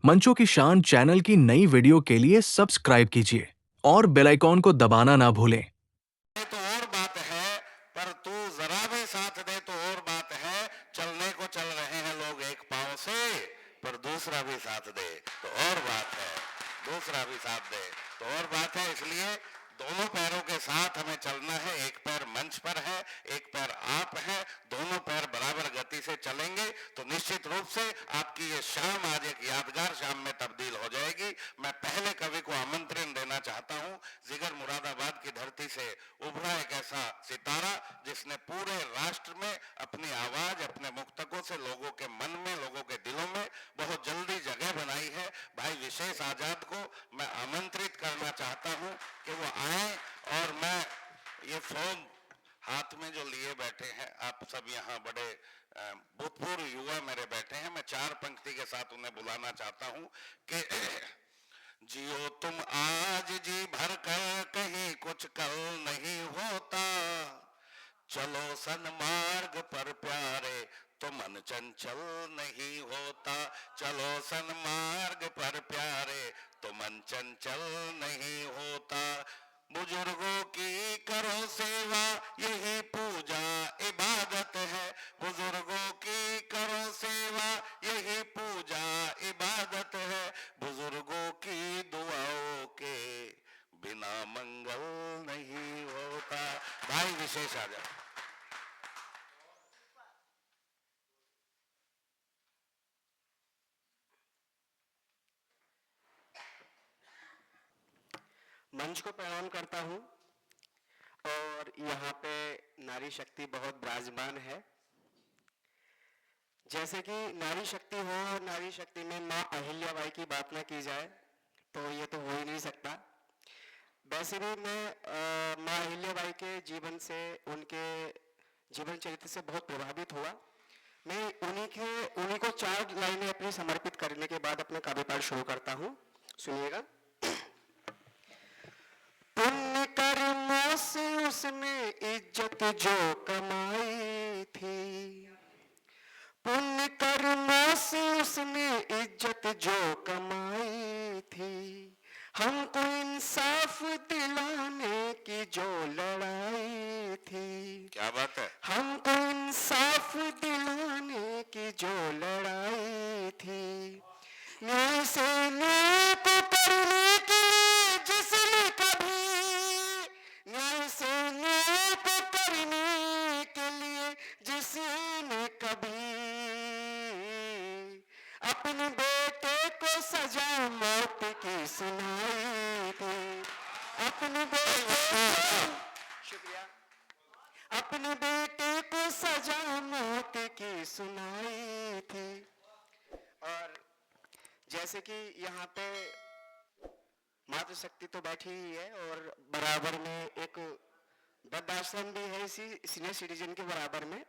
मंचो की शान चैनल की नई वीडियो के लिए सब्सक्राइब कीजिए और बेल आइकॉन को दबाना ना भूलें। तो और बात है, पर तू जरा भी साथ दे तो और बात है। चलने को चल रहे हैं लोग एक पांव से, पर दूसरा भी साथ दे तो और बात है। दूसरा भी साथ दे तो और बात है। इसलिए दोनों पैरों के साथ हमें चलना है। एक पैर मंच पर है, एक पैर आप है। दोनों पैर बराबर गति से चलेंगे तो निश्चित रूप से आपकी ये शाम आज एक यादगार शाम में तब्दील हो जाएगी। मैं पहले कवि को आमंत्रण देना चाहता हूं। जिगर मुरादाबाद की धरती से उभरा एक ऐसा सितारा जिसने पूरे राष्ट्र में अपनी आवाज, अपने मुक्तकों से लोगों के मन में, लोगों के दिलों में बहुत जल्दी जगह बनाई है। भाई विशेष आजाद को मैं आमंत्रित करना चाहता हूं कि वो आए। और मैं ये फोन हाथ में जो लिए बैठे हैं, आप सब यहाँ बड़े भूतपूर्व युवा मेरे बैठे हैं। मैं चार पंक्ति के साथ उन्हें बुलाना चाहता हूं कि जियो तुम आज जी भर कर, कहीं कुछ कल नहीं होता। चलो सन्मार्ग पर प्यारे, तो मन चंचल नहीं होता। चलो सन्मार्ग पर प्यारे, तो मन चंचल नहीं होता। बुजुर्गों की करो सेवा, यही पूजा इबादत है। बुजुर्गों की करो सेवा, यही पूजा इबादत है। बुजुर्गों की दुआओं के बिना मंगल नहीं होता। भाई विशेष आ जाओ। मंच को प्रणाम करता हूं और यहाँ पे नारी शक्ति बहुत विराजमान है। जैसे कि नारी शक्ति हो और नारी शक्ति में माँ अहिल्याबाई की बात ना की जाए तो ये तो हो ही नहीं सकता। वैसे भी मैं माँ अहिल्याबाई के जीवन से, उनके जीवन चरित्र से बहुत प्रभावित हुआ। मैं उन्हीं को चार लाइनें अपनी समर्पित करने के बाद अपना काव्य पाठ शुरू करता हूँ। सुनिएगा। पुण्य कर्मों से उसने इज्जत जो कमाई थी, पुण्य कर्मों से उसने इज्जत जो कमाई थी, हमको इंसाफ दिलाने की जो लड़ाई थी। क्या बात है। हमको इंसाफ दिलाने की जो लड़ाई थी, न्याय से न्याय को करने की जिसने कभी, न्याय से न्याय को करने के लिए जिसने कभी अपने बेटे को सजा मौत की सुनाई थी। अपने बेटे को, शुक्रिया, अपने बेटे को सजा मौत की सुनाई थी। और जैसे कि यहाँ पे मातृशक्ति तो बैठी ही है और बराबर में एक वृद्धाश्रम भी है इसी सीनियर सिटीजन के बराबर में।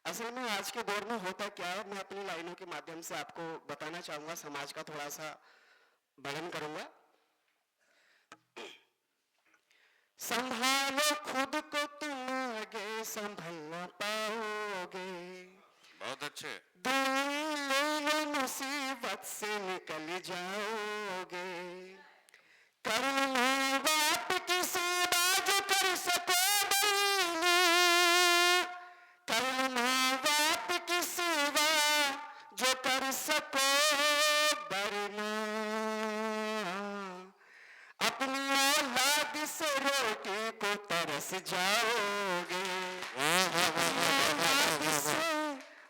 असल में आज के दौर में होता क्या है, मैं अपनी लाइनों के माध्यम से आपको बताना चाहूंगा, समाज का थोड़ा सा वर्णन करूंगा। संभालो खुद को, तुम आगे संभल ना पाओगे। बहुत अच्छे। दिल मुसीबत से निकल जाओगे। करना बाप की सेवा जो कर सको बहना, करना बाप की सेवा जो कर सको बरना, अपनी औलाद से रोटी को तरस जाओगे। औलाद से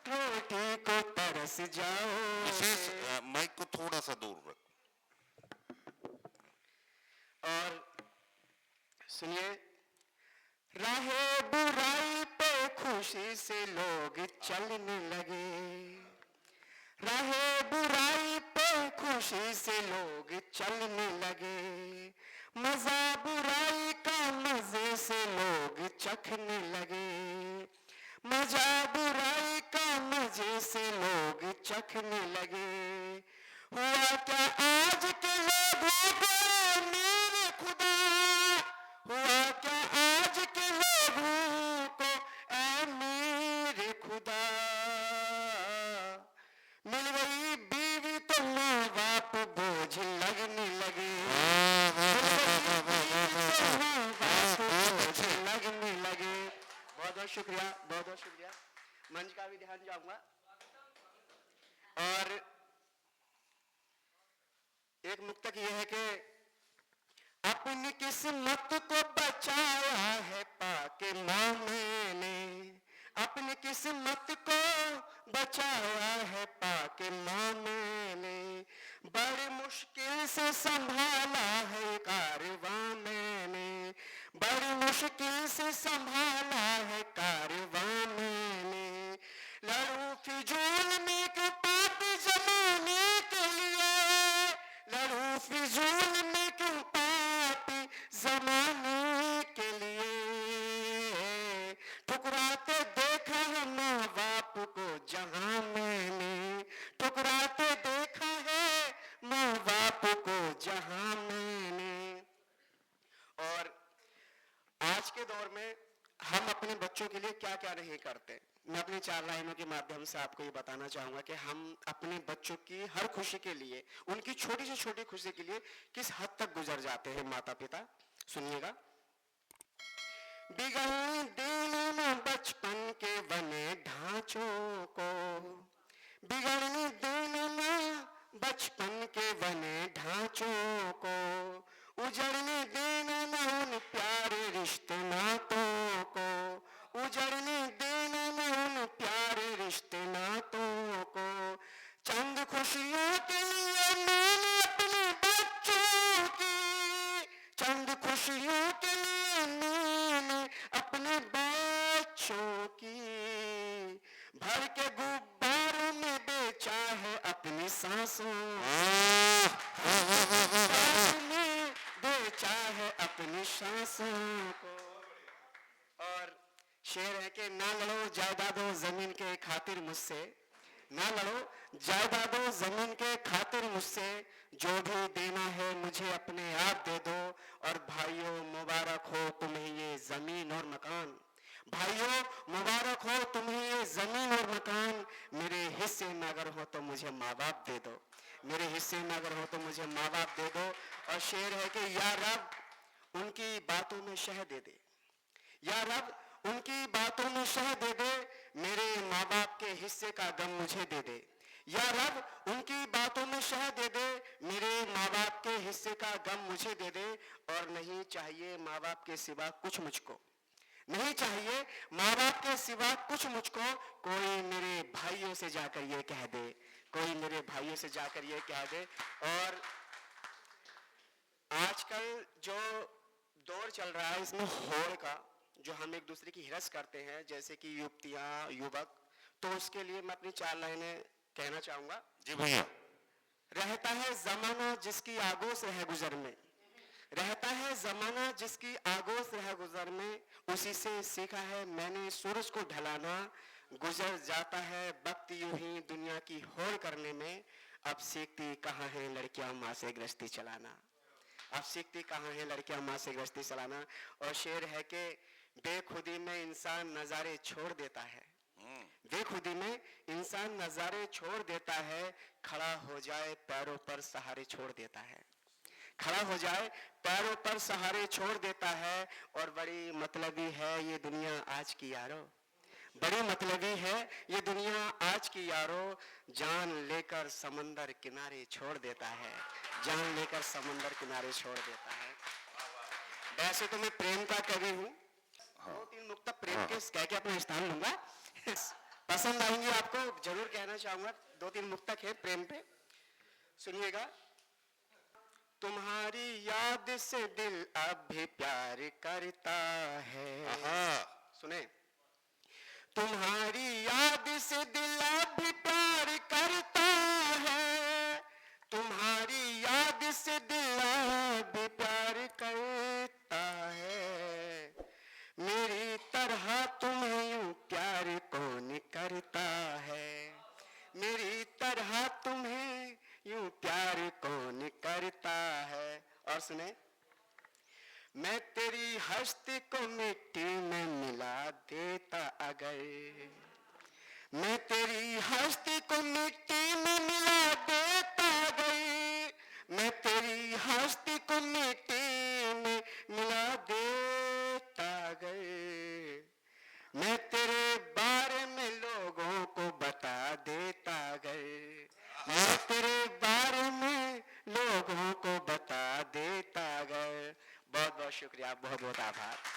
रोटी को तरस विशेष जाओगे। माइक को थोड़ा सा दूर रख। और सुनिए, राहे बुराई पे खुशी से लोग चलने लगे, राहे बुराई पे खुशी से लोग चलने लगे, मजा बुराई का मजे से लोग चखने लगे, मजा बुराई का मजे से लोग चखने लगे। हुआ क्या आज के लोगों को मेरे खुदा, हुआ क्या आज के लोगों को ऐ मेरे खुदा, मिल गई बीवी तो माँ बाप एक मुक्तक ये है कि अपनी किस्मत को बचाया है पाके माँ मैंने, अपनी किस्मत को बचाया है पाके माँ मैंने, बड़ी मुश्किल से संभाला है कारवां मैंने, बड़ी मुश्किल से संभाला है कारवां मैंने, लड़ू फिजूल में क्यों पापी जमाने के लिए, लड़ू फिजूल में क्यों पापी जमाने के लिए, ठुकराते देखा है माँ बाप को जहां मैंने, ठुकराते देखा है माँ बाप को जहां मैंने। और आज के दौर में हम अपने बच्चों के लिए क्या क्या नहीं करते, मैं अपनी 4 लाइनों के माध्यम से आपको ये बताना चाहूंगा कि हम अपने बच्चों की हर खुशी के लिए, उनकी छोटी से छोटी खुशी के लिए किस हद तक गुजर जाते हैं माता पिता। सुनिएगा। बिगड़ने देना बचपन के बने ढांचों को, बिगड़ने देना बचपन के बने ढांचों को, उजड़ने देना उन प्यारे रिश्ते नातों को, उजड़ने देना उन प्यारे रिश्ते नातों को, चंद खुशियों के लिए मैंने अपने बच्चों की, चंद खुशियों के लिए मैंने अपने बच्चों की, भर के गुब्बारों में बेचा है अपनी सांसों, में बेचा है अपनी सांसों को। और शेर है कि ना लड़ो जायदादों जमीन के खातिर मुझसे, ना लड़ो जायदादों जमीन के खातिर मुझसे, जो भी देना है मुझे अपने आप दे दो, और भाइयों मुबारक हो तुम्हें ये जमीन और मकान, भाइयों मुबारक हो तुम्हें ये जमीन और मकान, मेरे हिस्से में अगर हो तो मुझे माँ बाप दे दो, मेरे हिस्से में अगर हो तो मुझे माँ बाप दे दो। और शेर है कि या रब उनकी बातों में शह दे दे, या रब उनकी बातों में शह दे दे, मेरे माँ बाप के हिस्से का गम मुझे दे दे, या रब उनकी बातों में शह दे दे, मेरे माँ बाप के हिस्से का गम मुझे दे दे। और नहीं चाहिए माँ बाप के सिवा कुछ मुझको, नहीं चाहिए माँ बाप के सिवा कुछ मुझको, कोई मेरे भाइयों से जाकर ये कह दे, कोई मेरे भाइयों से जाकर ये कह दे। और आजकल जो दौर चल रहा है इसमें होड़ का, जो हम एक दूसरे की हिरस करते हैं, जैसे कि युवतियां युवक, तो उसके लिए मैं अपनी 4 लाइनें कहना चाहूंगा। जी भैया। रहता है जमाना जिसकी आगोश रह गुजर में, रहता है जमाना जिसकी आगोश रह गुजर में, उसी से सीखा है मैंने सूरज को ढलाना, गुजर जाता है वक्त यूं ही दुनिया की होड़ करने में, अब सीखती कहाँ है लड़कियां माँ से गृहस्थी चलाना, अब सीखती कहाँ है लड़कियां माँ से गृहस्थी चलाना। और शेर है कि बेखुदी में इंसान नजारे छोड़ देता है, बेखुदी में इंसान नजारे छोड़ देता है, खड़ा हो जाए पैरों पर सहारे छोड़ देता है, खड़ा हो जाए पैरों पर सहारे छोड़ देता है। और बड़ी मतलबी है ये दुनिया आज की यारो, बड़ी मतलबी है ये दुनिया आज की यारो, जान लेकर समंदर किनारे छोड़ देता है, जान लेकर समंदर किनारे छोड़ देता है। वैसे तो मैं प्रेम का कवि हूँ, 2-3 मुक्तक प्रेम के कह के अपना स्थान लूंगा, पसंद आएंगे आपको, जरूर कहना चाहूंगा। 2-3 मुक्तक है प्रेम पे, सुनिएगा। तुम्हारी याद से दिल अब भी प्यार करता है, सुने, तुम्हारी याद से दिल अब भी प्यार करता है, तुम्हारी याद से दिल अब भी प्यार करता है, मेरी तरह तुम्हें यूं प्यार कौन करता है, मेरी तरह तुम्हें यूं प्यार कौन करता है। और सुने, मैं तेरी हस्ती को मिट्टी में मिला देता अगर, मैं तेरी हस्ती को मिट्टी में मिला देता अगर, मैं तेरी हस्ती को मिट्टी में मिला देता अगर, मैं तेरे बारे में लोगों को बता देता अगर, मैं तेरे बारे में लोगों शुक्रिया, बहुत बहुत आभार।